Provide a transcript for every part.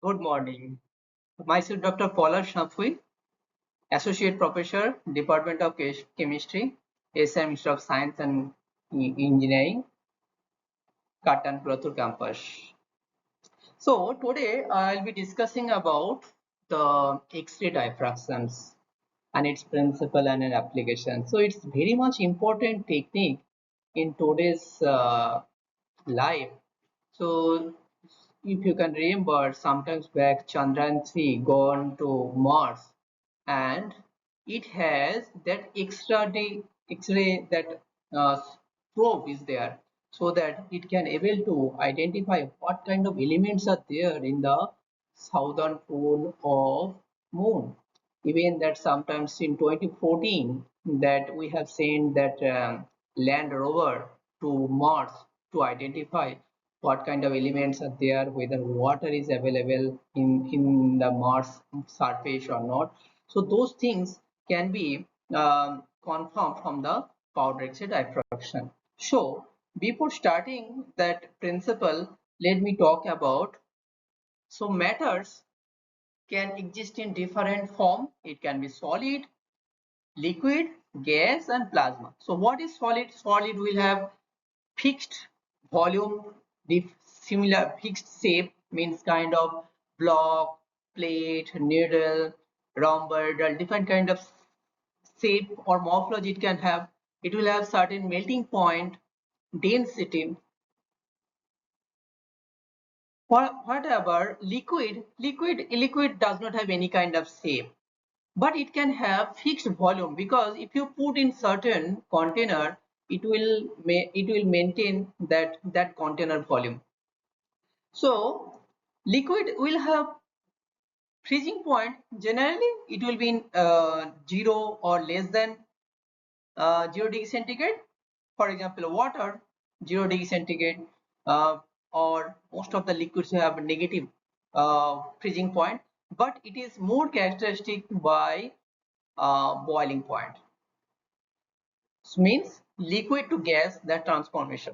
Good morning. Myself, Dr. Paula Shafui, Associate Professor, Department of Chemistry, SM Institute of Science and Engineering, Katan Pratur campus. So today I'll be discussing about the X-ray diffractions and its principle and an application. So it's very much important technique in today's life. So if you can remember, sometimes back Chandrayaan 3 gone to Mars, and it has that X-ray that uh, probe is there, so that it can able to identify what kind of elements are there in the southern pole of Moon. Even that sometimes in 2014 that we have seen that land rover to Mars to identify what kind of elements are there, whether water is available in the Mars surface or not. So those things can be confirmed from the powder X-ray diffraction. So before starting that principle, let me talk about, so matters can exist in different form. It can be solid, liquid, gas and plasma. So what is solid? Solid will have fixed volume, similar fixed shape, means kind of block, plate, needle, rhomboidal, different kind of shape or morphology it can have. It will have certain melting point, density. Whatever liquid does not have any kind of shape, but it can have fixed volume, because if you put in certain container, it will maintain that container volume. So liquid will have freezing point. Generally it will be in 0 or less than 0 degree centigrade. For example, water, 0 degree centigrade, or most of the liquids have negative freezing point, but it is more characteristic by boiling point. So means liquid to gas, that transformation.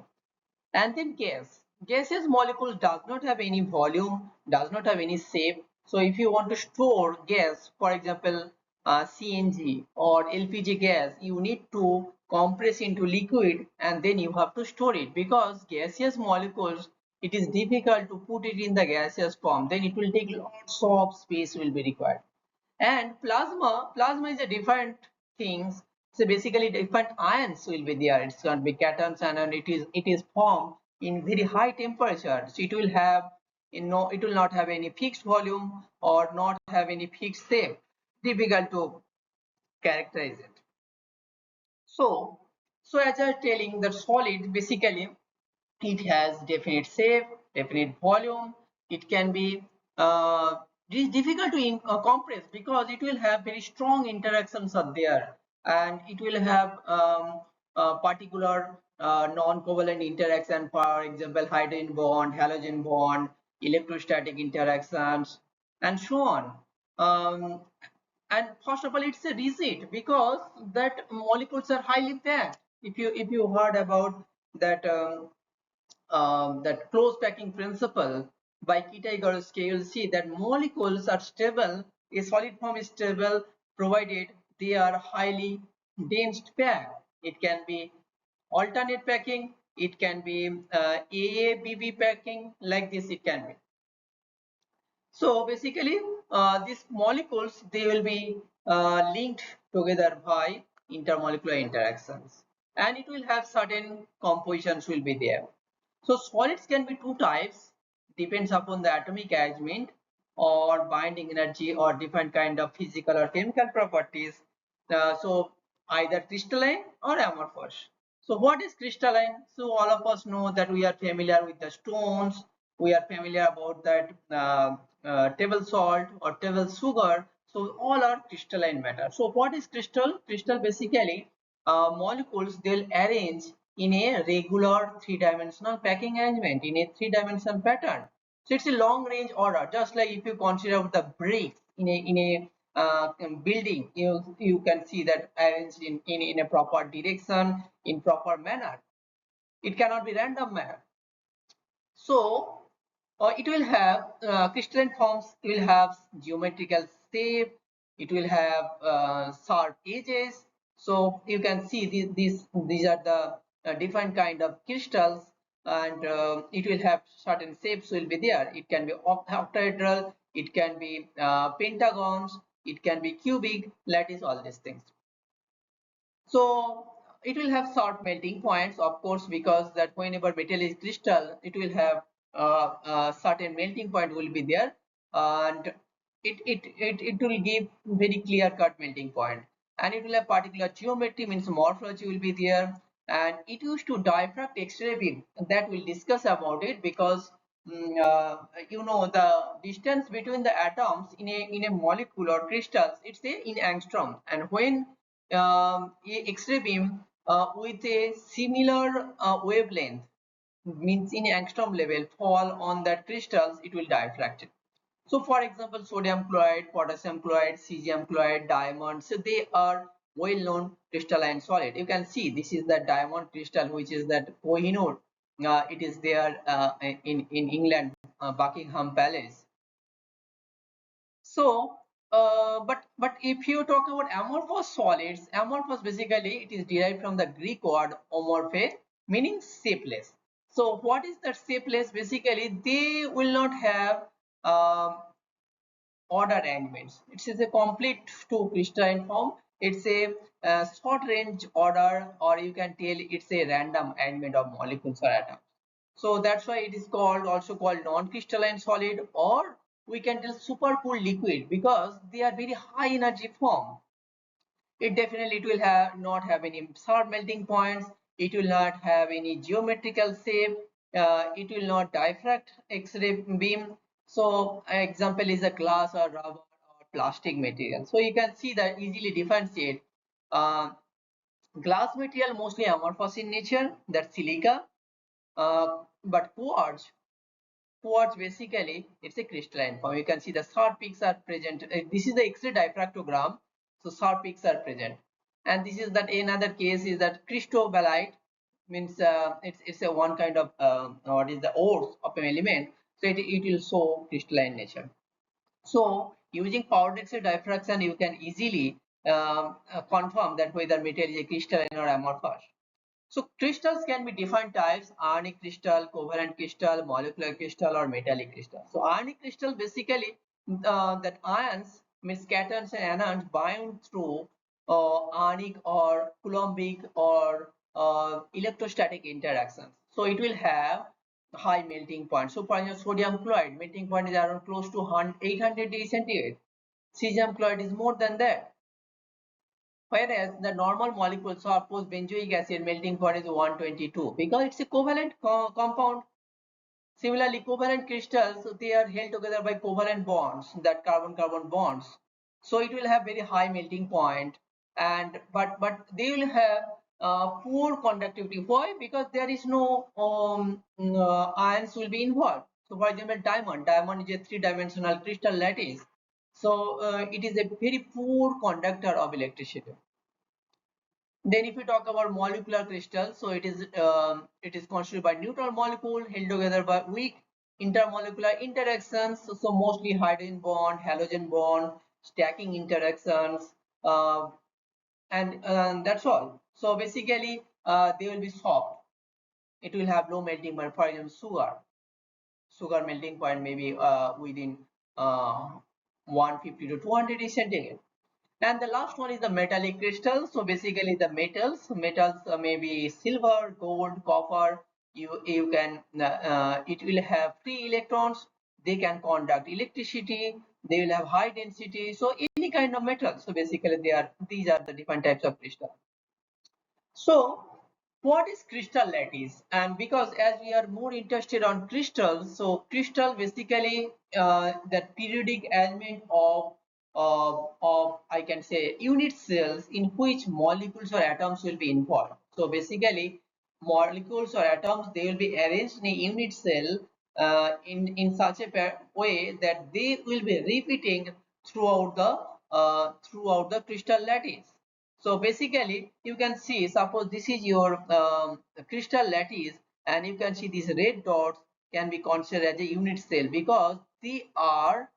And then gaseous molecule does not have any volume, does not have any shape. So if you want to store gas, for example CNG or LPG gas, you need to compress into liquid and then you have to store it, because gaseous molecules, it is difficult to put it in the gaseous form, then it will take lots of space will be required. And plasma is a different things. So basically different ions will be there. It's going to be cations, and it is formed in very high temperature. So it will have, it will not have any fixed volume or not have any fixed shape. Difficult to characterize it. So as I was telling, the solid basically it has definite shape, definite volume. It can be it is difficult to compress, because it will have very strong interactions are there, and it will have particular non-covalent interaction, for example hydrogen bond, halogen bond, electrostatic interactions and so on. And first of all, it's a rigid, because that molecules are highly packed. If you heard about that that close packing principle by Kitaigarovsky, you'll see that molecules are stable, a solid form is stable provided they are highly dense packed. It can be alternate packing, it can be AABB packing, like this it can be. So basically these molecules, they will be linked together by intermolecular interactions, and it will have certain compositions will be there. So solids can be two types, depends upon the atomic arrangement or binding energy or different kind of physical or chemical properties. So either crystalline or amorphous. So what is crystalline? So all of us know that we are familiar with the stones, we are familiar about that table salt or table sugar. So all are crystalline matter. So what is crystal? Crystal basically molecules, they'll arrange in a regular three-dimensional packing arrangement, in a three-dimensional pattern. So it's a long range order, just like if you consider the bricks in a building, you can see that arranged in a proper direction, in proper manner. It cannot be random manner. So it will have crystalline forms. It will have geometrical shape. It will have sharp edges. So you can see these are the different kind of crystals, and it will have certain shapes will be there. It can be octahedral, it can be pentagons, it can be cubic, lattice, all these things. So it will have short melting points, of course, because that whenever metal is crystal, it will have a certain melting point will be there, and it will give very clear cut melting point, and it will have particular geometry, means morphology will be there, and it used to diffract X-ray beam. That we'll discuss about it, because you know, the distance between the atoms in a molecule or crystals, it's a in angstrom, and when X-ray beam with a similar wavelength, means in angstrom level, fall on that crystals, it will diffract it. So for example, sodium chloride, potassium chloride, cesium chloride, diamond, so they are well known crystalline solid. You can see this is the diamond crystal, which is that Kohinoor. It is there in England, Buckingham Palace. So but if you talk about amorphous solids, amorphous basically it is derived from the Greek word omorphe, meaning shapeless. So what is that shapeless? Basically they will not have order arrangements. It is a complete to crystalline form. It's a short range order, or you can tell it's a random arrangement of molecules or atoms. So that's why it is called, also called non-crystalline solid, or we can tell supercooled liquid, because they are very high energy form. It definitely, it will have not have any sharp melting points. It will not have any geometrical shape. It will not diffract X-ray beam. So example is a glass or rubber or plastic material. So you can see that easily differentiate. Glass material mostly amorphous in nature, that's silica. But quartz basically it's a crystalline form. You can see the sharp peaks are present. This is the X-ray diffractogram, so sharp peaks are present. And this is that another case is that cristobalite, means it's a one kind of what is the ores of an element, so it will show crystalline nature. So using powdered X-ray diffraction, you can easily confirm that whether metal is a crystalline or amorphous. So crystals can be different types: ionic crystal, covalent crystal, molecular crystal, or metallic crystal. So ionic crystal basically that ions, means cations and anions, bind through ionic or coulombic or electrostatic interactions. So it will have high melting point. So for example, sodium chloride melting point is around close to 800 degrees centigrade. Cesium chloride is more than that. Whereas the normal molecules of suppose benzoic acid melting point is 122, because it's a covalent compound. Similarly, covalent crystals, they are held together by covalent bonds, that carbon-carbon bonds. So it will have very high melting point, and but they will have poor conductivity. Why? Because there is no ions will be involved. So for example, diamond is a three-dimensional crystal lattice. So it is a very poor conductor of electricity. Then if we talk about molecular crystals, so it is constituted by neutral molecule held together by weak intermolecular interactions. So mostly hydrogen bond, halogen bond, stacking interactions, and that's all. So basically, they will be soft. It will have low melting point. For example, sugar melting point maybe within 150 to 200 degrees centigrade. And the last one is the metallic crystal. So basically the metals may be silver, gold, copper. You can it will have free electrons. They can conduct electricity. They will have high density. So any kind of metal. So basically these are the different types of crystal. So what is crystal lattice? And because as we are more interested on crystals, so crystal basically the periodic element of I can say unit cells in which molecules or atoms will be involved. So basically molecules or atoms, they will be arranged in a unit cell in such a way that they will be repeating throughout the crystal lattice. So basically, you can see, suppose this is your crystal lattice, and you can see these red dots. can be considered as a unit cell because they are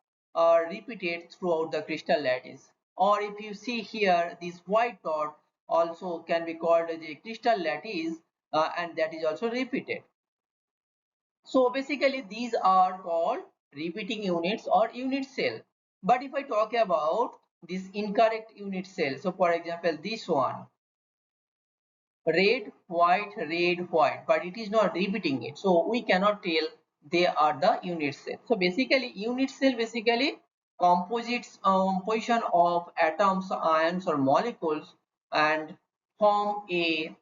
repeated throughout the crystal lattice. Or if you see here, this white dot also can be called as a crystal lattice, and that is also repeated. So basically these are called repeating units or unit cell. But if I talk about this incorrect unit cell, so for example this one, red, white, but it is not repeating it. So we cannot tell they are the unit cell. So basically unit cell basically composites position of atoms, ions or molecules and form a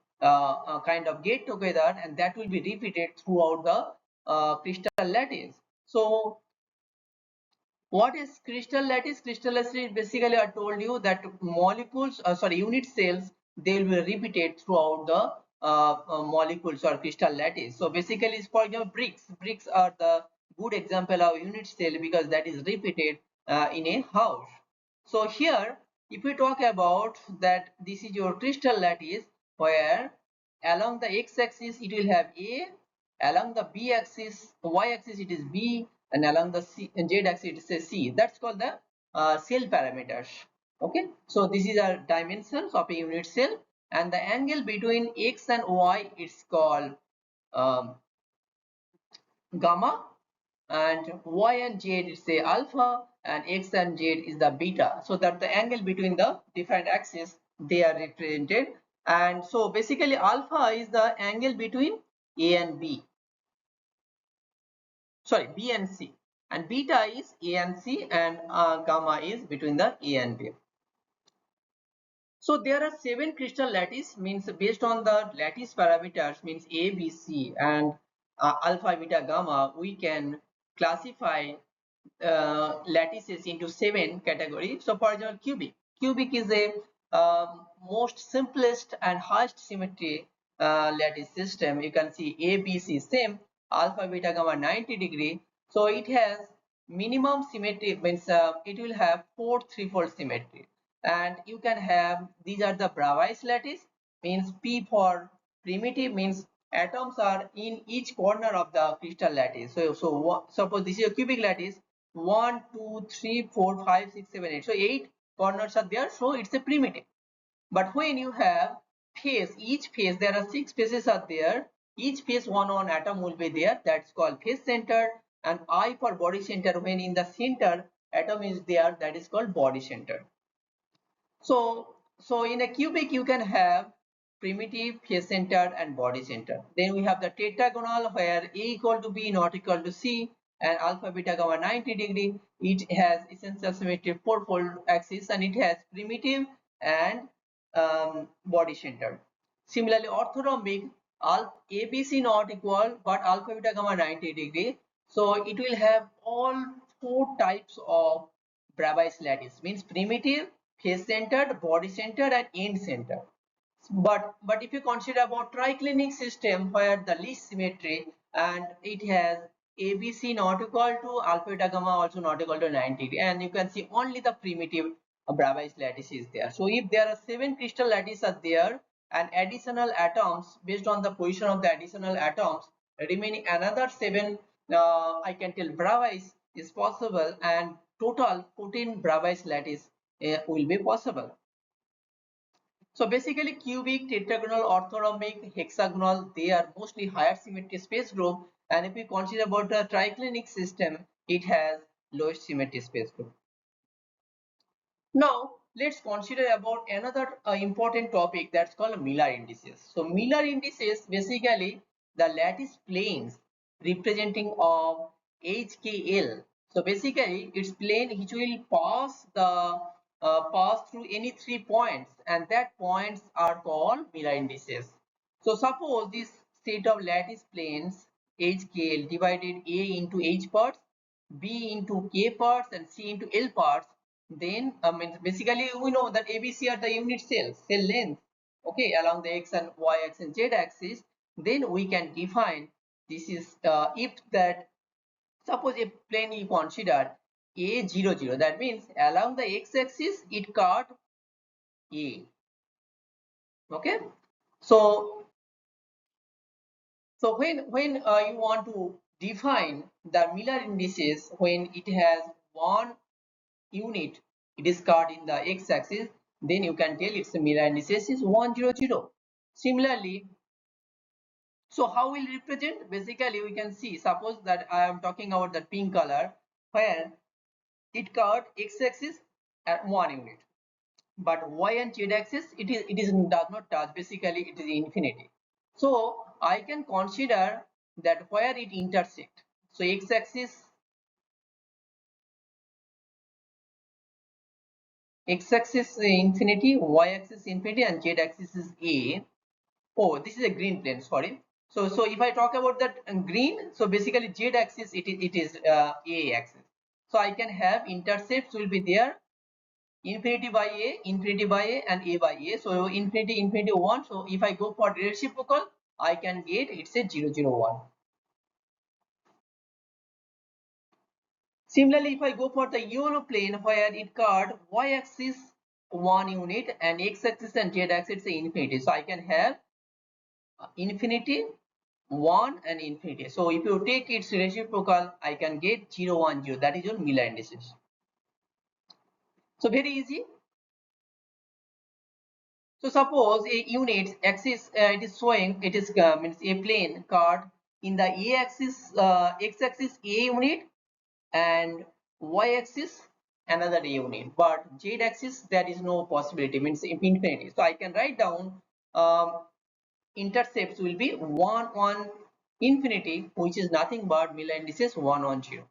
kind of get together, and that will be repeated throughout the crystal lattice. So what is crystal lattice? Crystal lattice basically I told you that molecules, unit cells, they will be repeated throughout the molecules or crystal lattice. So basically, for example, bricks. Bricks are the good example of unit cell because that is repeated in a house. So here, if we talk about that, this is your crystal lattice where along the x-axis it will have A, along the b-axis, y-axis it is B, and along the z-axis it is C. That's called the cell parameters. Okay, so this is our dimensions of a unit cell, and the angle between x and y is called um, gamma, and y and z is say alpha, and x and z is the beta, so that the angle between the different axes they are represented. And so basically alpha is the angle between A and B, B and C, and beta is A and C, and gamma is between the A and B. So there are 7 crystal lattice, means based on the lattice parameters, means A, B, C, and alpha, beta, gamma, we can classify lattices into 7 categories. So for example, cubic. Cubic is a most simplest and highest symmetry lattice system. You can see A, B, C same, alpha, beta, gamma 90 degree. So it has minimum symmetry, means it will have 4 3-fold symmetry. And you can have, these are the Bravais lattice, means P for primitive, means atoms are in each corner of the crystal lattice. So suppose this is a cubic lattice, 1 2 3 4 5 6 7 8, so 8 corners are there, so it's a primitive. But when you have face, each face, there are 6 faces are there, each face one atom will be there, that's called face center. And I for body center, when in the center atom is there, that is called body center. So in a cubic you can have primitive, face centered, and body centered. Then we have the tetragonal where A equal to B not equal to C, and alpha, beta, gamma 90 degree. It has essential symmetry 4-fold axis, and it has primitive and body centered. Similarly, orthorhombic, ABC not equal but alpha, beta, gamma 90 degree. So it will have all 4 types of Bravais lattice, means primitive, face centered, body centered, and end centered. But if you consider about triclinic system where the least symmetry, and it has ABC not equal to alpha, beta, gamma also not equal to 90, and you can see only the primitive Bravais lattice is there. So if there are 7 crystal lattices are there and additional atoms, based on the position of the additional atoms, remaining another 7 I can tell Bravais is possible, and total 14 Bravais lattice will be possible. So basically cubic, tetragonal, orthorhombic, hexagonal, they are mostly higher symmetry space group, and if we consider about the triclinic system, it has lowest symmetry space group. Now let's consider about another important topic that's called Miller indices. So Miller indices basically the lattice planes representing of HKL. So basically it's plane which will pass through any 3 points, and that points are called Miller indices. So suppose this set of lattice planes HKL divided A into H parts, B into K parts, and C into L parts. Then basically we know that ABC are the unit cells, cell length, okay, along the X and Y axis and Z axis. Then we can define this is if that, suppose a plane you consider A00, that means along the X axis it cut A, okay. So when you want to define the Miller indices when it has one unit, it is cut in the x-axis, then you can tell its Miller indices is 100. Similarly, so how will represent? Basically, we can see, suppose that I am talking about the pink color where it cut x-axis at 1 unit, but y and z-axis it is does not touch. Basically, it is infinity. So I can consider that where it intersect. So x-axis is infinity, y-axis infinity, and z-axis is a. Oh, this is a green plane. Sorry. So if I talk about that green, so basically z-axis it is a axis. So I can have intercepts will be there, infinity by a, and a by a. So infinity 1. So if I go for reciprocal, I can get it's a 0, 0, 1. Similarly, if I go for the yellow plane where it cut y-axis 1 unit and x-axis and z-axis is infinity. So I can have infinity 1 and infinity. So if you take its reciprocal, I can get 0, 1, 0. That is your Miller indices. So very easy. So suppose a unit axis it is showing it is means a plane cut in the a-axis x-axis a unit and y-axis another a unit, but z-axis there is no possibility, means infinity. So I can write down intercepts will be 1, 1, infinity, which is nothing but Miller indices 1, 1, 0.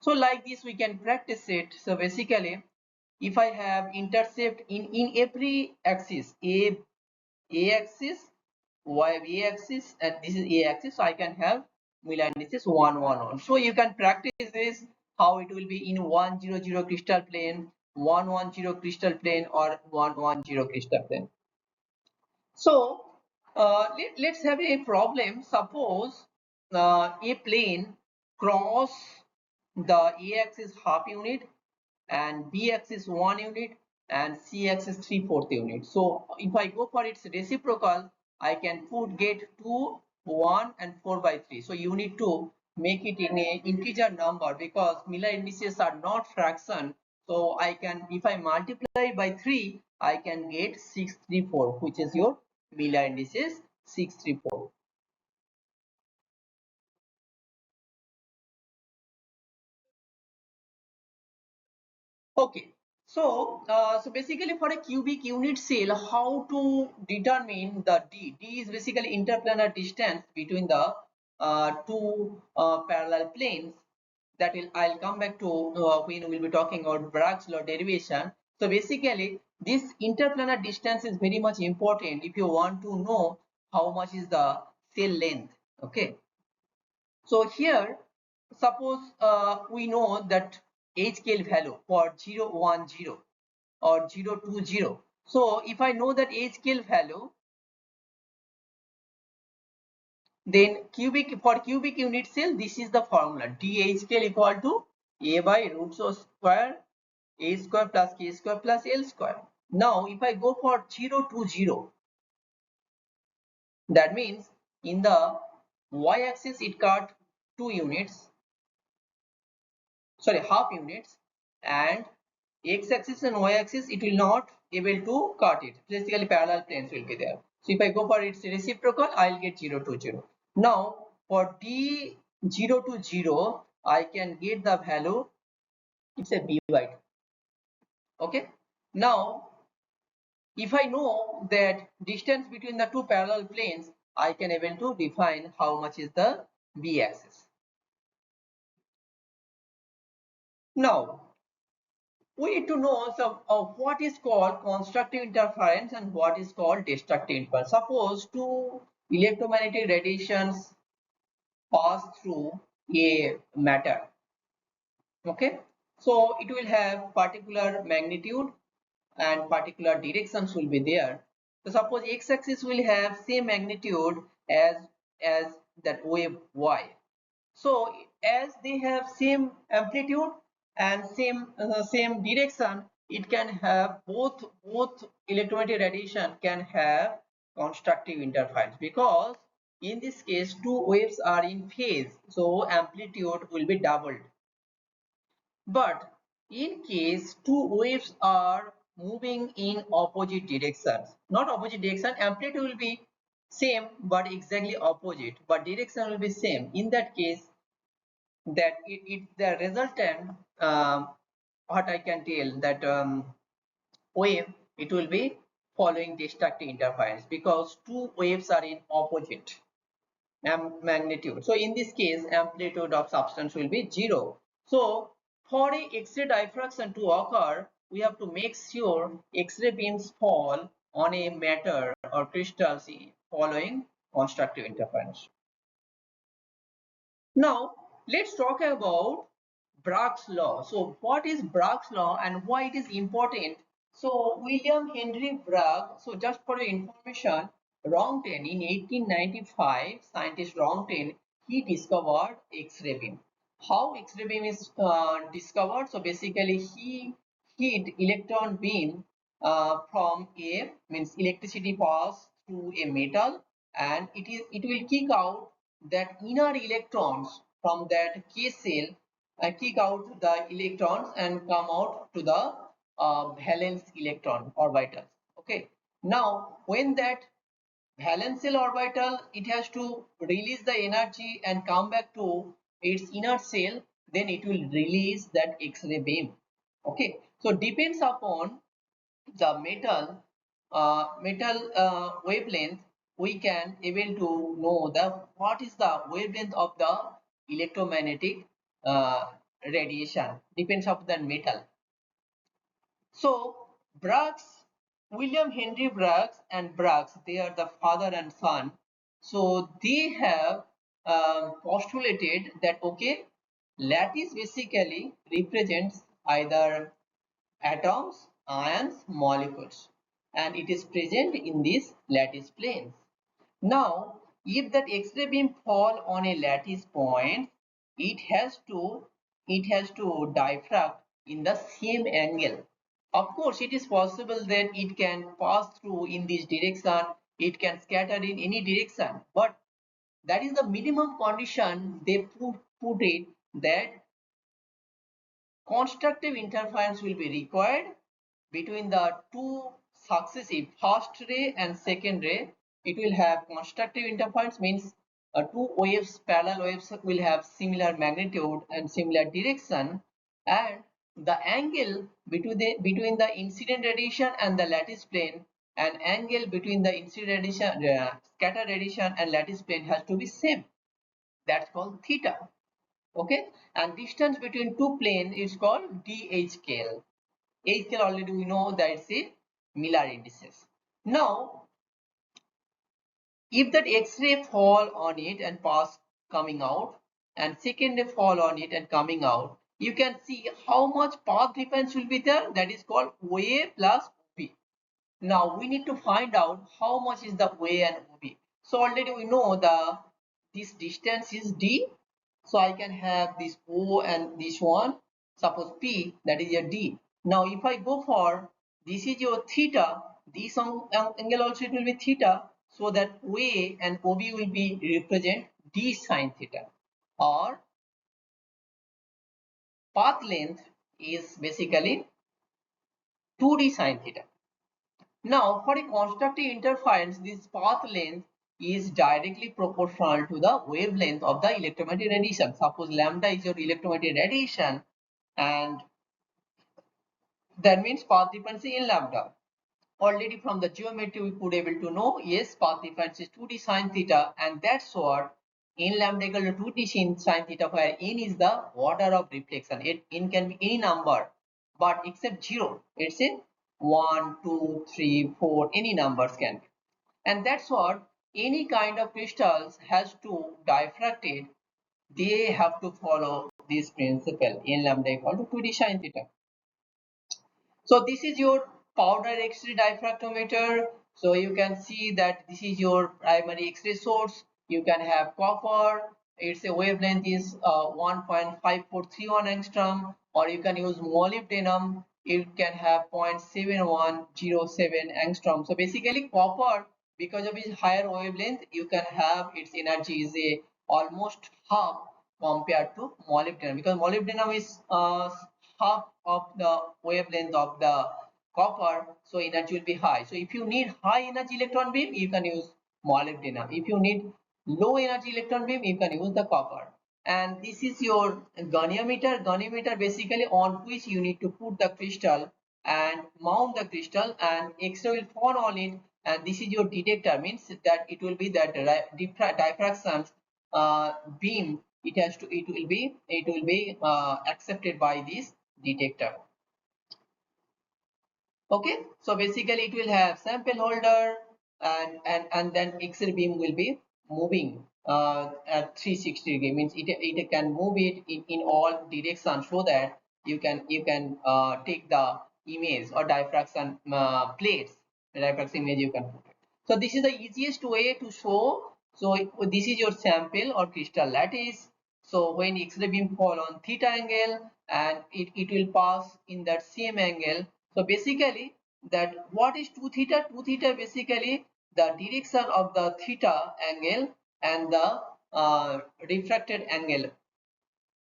So like this we can practice it. So basically, if I have intercept in every axis, a axis, y axis, and this is a axis, so I can have Miller indices 1, 1, 1. So you can practice this how it will be in 1, 0, 0 crystal plane, 1, 1, 0 crystal plane, or 1, 1, 0 crystal plane. So let's have a problem. Suppose a plane cross the a-axis half unit and b-axis 1 unit and c-axis 3/4 unit. So if I go for its reciprocal, I can get 2, 1 and 4/3. So you need to make it in a integer number because Miller indices are not fraction. So I can, if I multiply by 3, I can get 634, which is your Miller indices 634. Okay, so basically for a cubic unit cell, how to determine the D? D is basically interplanar distance between the two parallel planes. That will I'll come back to when we will be talking about Bragg's law derivation. So basically, this interplanar distance is very much important if you want to know how much is the cell length. Okay. So here, suppose we know that h scale value for 0, 1, 0 or 0, 2, 0. So if I know that h scale value, then for cubic unit cell, this is the formula: dh scale equal to a by root of square a square plus k square plus l square. Now if I go for 0, 2, 0, that means in the y-axis it cut 2 units, sorry, half units, and x-axis and y-axis it will not able to cut it. Basically parallel planes will be there. So if I go for its reciprocal, I'll get 0, 2, 0. Now for d 0 to 0, I can get the value, it's a b by 2. Okay. Now if I know that distance between the two parallel planes, I can able to define how much is the b axis. Now we need to know some of what is called constructive interference and what is called destructive interference. Suppose two electromagnetic radiations pass through a matter. Okay, so it will have particular magnitude and particular directions will be there. So suppose x-axis will have same magnitude as that wave y. So as they have same amplitude and same direction, it can have both electromagnetic radiation can have constructive interference, because in this case two waves are in phase, so amplitude will be doubled. But in case two waves are moving in opposite directions, not opposite direction, amplitude will be same but exactly opposite, but direction will be same. In that case, that the resultant, what I can tell, that wave, it will be following destructive interference because two waves are in opposite magnitude. So in this case, amplitude of substance will be 0. So for a X-ray diffraction to occur, we have to make sure X-ray beams fall on a matter or crystals following constructive interference. Now let's talk about Bragg's law. So what is Bragg's law and why it is important? So William Henry Bragg, so just for your information, Röntgen in 1895, scientist Röntgen, he discovered X-ray beam. How X-ray beam is discovered? So basically he hid electron beam from a, means electricity pass through a metal, and it will kick out that inner electrons from that K cell, kick out the electrons and come out to the valence electron orbitals. Okay, now when that valence shell orbital, it has to release the energy and come back to its inner shell, then it will release that X-ray beam. Okay, so depends upon the metal wavelength, we can able to know the what is the wavelength of the electromagnetic radiation, depends upon the metal. So Bragg's, William Henry Bragg and Bragg's, they are the father and son. So they have postulated that okay, lattice basically represents either atoms, ions, molecules, and it is present in these lattice planes. Now, if that X-ray beam fall on a lattice point, it has to diffract in the same angle. Of course, it is possible that it can pass through in this direction, it can scatter in any direction, but that is the minimum condition they put it, that constructive interference will be required between the two successive first ray and second ray. It will have constructive interference, means two waves, parallel waves, will have similar magnitude and similar direction, and the angle between the incident radiation and the lattice plane, and angle between the incident radiation, scatter radiation and lattice plane has to be same. That's called theta. Okay, and distance between two planes is called dh scale. H scale already we know that it's a Miller indices. Now if that X-ray fall on it and pass coming out, and second ray fall on it and coming out, you can see how much path difference will be there. That is called OA plus OB. Now we need to find out how much is the OA and OB. So already we know this distance is D. So I can have this O and this one, suppose P, that is your D. Now if I go for, this is your theta, this angle also it will be theta, so that OA and OB will be represent D sine theta, or path length is basically 2D sine theta. Now, for a constructive interference, this path length is directly proportional to the wavelength of the electromagnetic radiation. Suppose lambda is your electromagnetic radiation, and that means path difference in lambda. Already from the geometry we could able to know, yes, path difference is 2d sine theta, and that's what n lambda equal to 2d sine theta, where n is the order of reflection. N can be any number, but except 0, it's a 1, 2, 3, 4, any numbers can be. And that's what any kind of crystals has to diffract it, they have to follow this principle, n lambda equal to 2d sine theta. So this is your powder X-ray diffractometer. So you can see that this is your primary X-ray source. You can have copper. Its a wavelength is 1.5431 angstrom, or you can use molybdenum. It can have 0.7107 angstrom. So basically, copper because of its higher wavelength, you can have its energy is a almost half compared to molybdenum, because molybdenum is half of the wavelength of the copper, so energy will be high. So if you need high energy electron beam, you can use molybdenum. If you need low energy electron beam, you can use the copper. And this is your goniometer. Goniometer basically on which you need to put the crystal and mount the crystal, and X-ray will fall on it, and this is your detector, means that it will be that diffraction beam. It will be accepted by this detector. Okay, so basically it will have sample holder, and then X-ray beam will be moving at 360 degree, means it can move it in all directions, so that you can take the image or diffraction plates, the diffraction image you can put it. So this is the easiest way to show. So this is your sample or crystal lattice. So when X-ray beam fall on theta angle, and it will pass in that same angle. So basically, that what is 2 theta? 2 theta basically the direction of the theta angle and the refracted angle.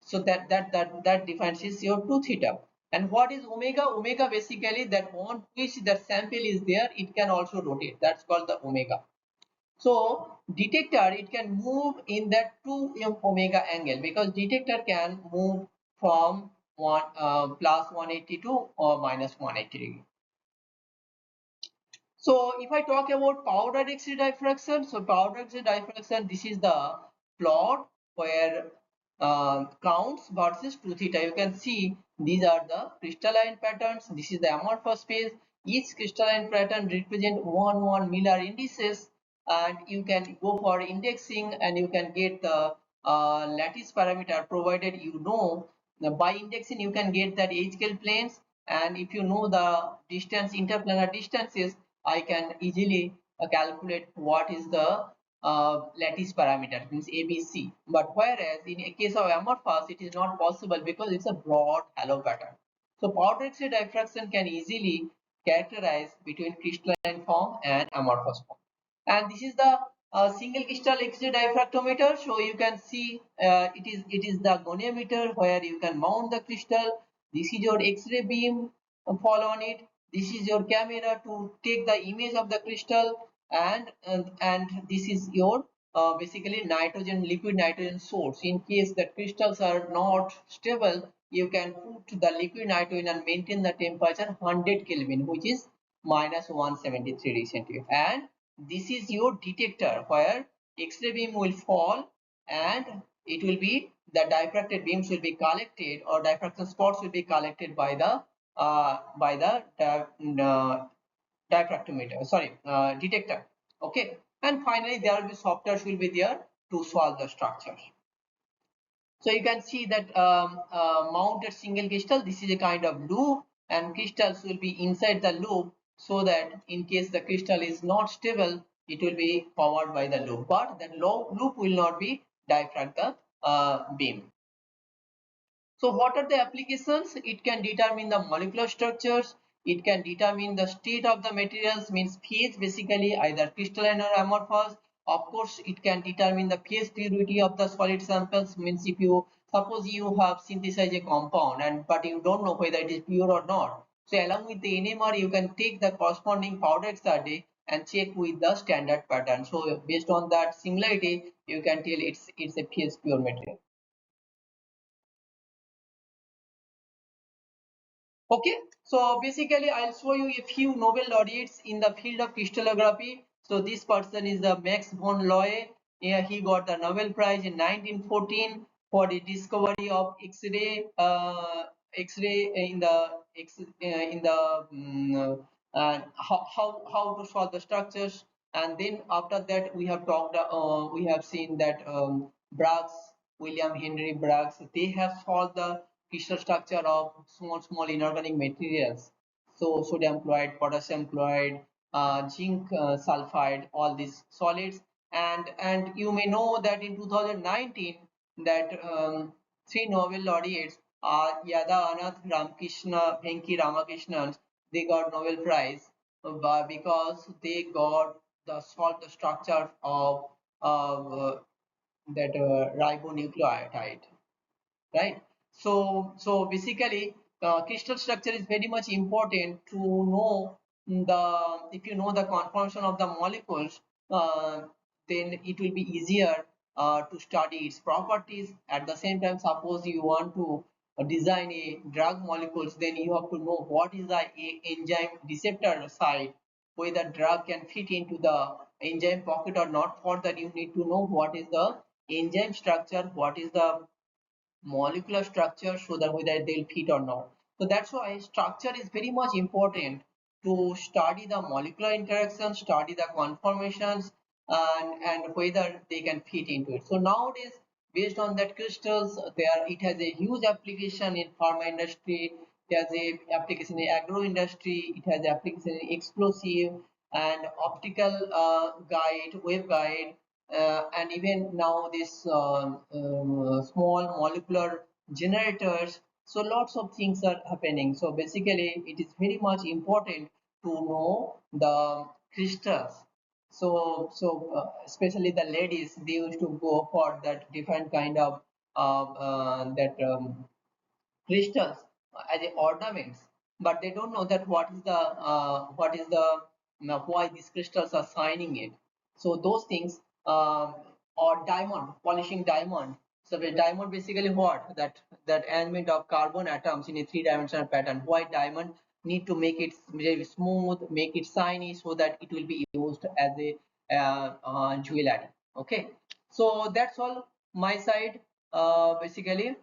So that defines is your 2 theta. And what is omega? Omega basically that on which the sample is there, it can also rotate. That's called the omega. So detector, it can move in that 2 omega angle, because detector can move from plus 182 or minus 180 degree. So if I talk about powdered X-ray diffraction, so powdered X-ray diffraction, this is the plot where counts versus 2 theta. You can see these are the crystalline patterns. This is the amorphous phase. Each crystalline pattern represent one Miller indices, and you can go for indexing, and you can get the lattice parameter, provided you know by indexing you can get that H-scale planes, and if you know the distance, interplanar distances, I can easily calculate what is the lattice parameter, means ABC. But whereas in a case of amorphous, it is not possible because it's a broad halo pattern. So powder X-ray diffraction can easily characterize between crystalline form and amorphous form. And this is the single crystal X-ray diffractometer. So you can see it is the goniometer where you can mount the crystal. This is your X-ray beam fall on it. This is your camera to take the image of the crystal, and this is your basically liquid nitrogen source. In case the crystals are not stable, you can put the liquid nitrogen and maintain the temperature 100 Kelvin, which is minus 173 degree centigrade. And this is your detector where X-ray beam will fall, and it will be the diffracted beams will be collected, or diffraction spots will be collected by the diffractometer, sorry, detector. Okay, and finally there will be softwares will be there to solve the structures. So you can see that mounted single crystal, this is a kind of loop, and crystals will be inside the loop, so that in case the crystal is not stable, it will be powered by the loop, but that loop will not be diffract the beam. So what are the applications? It can determine the molecular structures. It can determine the state of the materials, means pH basically, either crystalline or amorphous. Of course, it can determine the pH purity of the solid samples, means if you suppose you have synthesized a compound, but you don't know whether it is pure or not. So along with the NMR, you can take the corresponding powder XRD and check with the standard pattern. So based on that similarity, you can tell it's a pH pure material. Okay, so basically I'll show you a few Nobel laureates in the field of crystallography. So this person is the Max von Laue. Yeah, he got the Nobel Prize in 1914 for the discovery of X-ray, X-ray in the how to solve the structures. And then after that we have talked, we have seen that Bragg's, William Henry Bragg, they have solved the crystal structure of small inorganic materials. So sodium chloride, potassium chloride, zinc sulfide, all these solids. And you may know that in 2019 that three Nobel laureates are Yada Anath Ramakrishna, Venki Ramakrishnan. They got Nobel Prize because they got solve the structure of that ribonucleotide, right? So basically, crystal structure is very much important to know if you know the conformation of the molecules, then it will be easier to study its properties. At the same time, suppose you want to design a drug molecules, then you have to know what is the enzyme receptor site, whether drug can fit into the enzyme pocket or not. For that, you need to know what is the enzyme structure, what is the molecular structure, so that whether they'll fit or not. So that's why structure is very much important to study the molecular interactions, study the conformations, and whether they can fit into it. So nowadays, based on that crystals, there it has a huge application in pharma industry. It has a application in agro industry. It has application in explosive and optical guide, wave guide, and even now this small molecular generators. So lots of things are happening. So basically it is very much important to know the crystals. So especially the ladies, they used to go for that different kind of that crystals as a ornaments, but they don't know that what is the why these crystals are shining it. So those things, or diamond, polishing diamond. So the diamond basically what, that arrangement of carbon atoms in a three-dimensional pattern. Why diamond need to make it very smooth, make it shiny, so that it will be used as a jewelry. Okay, so that's all my side basically.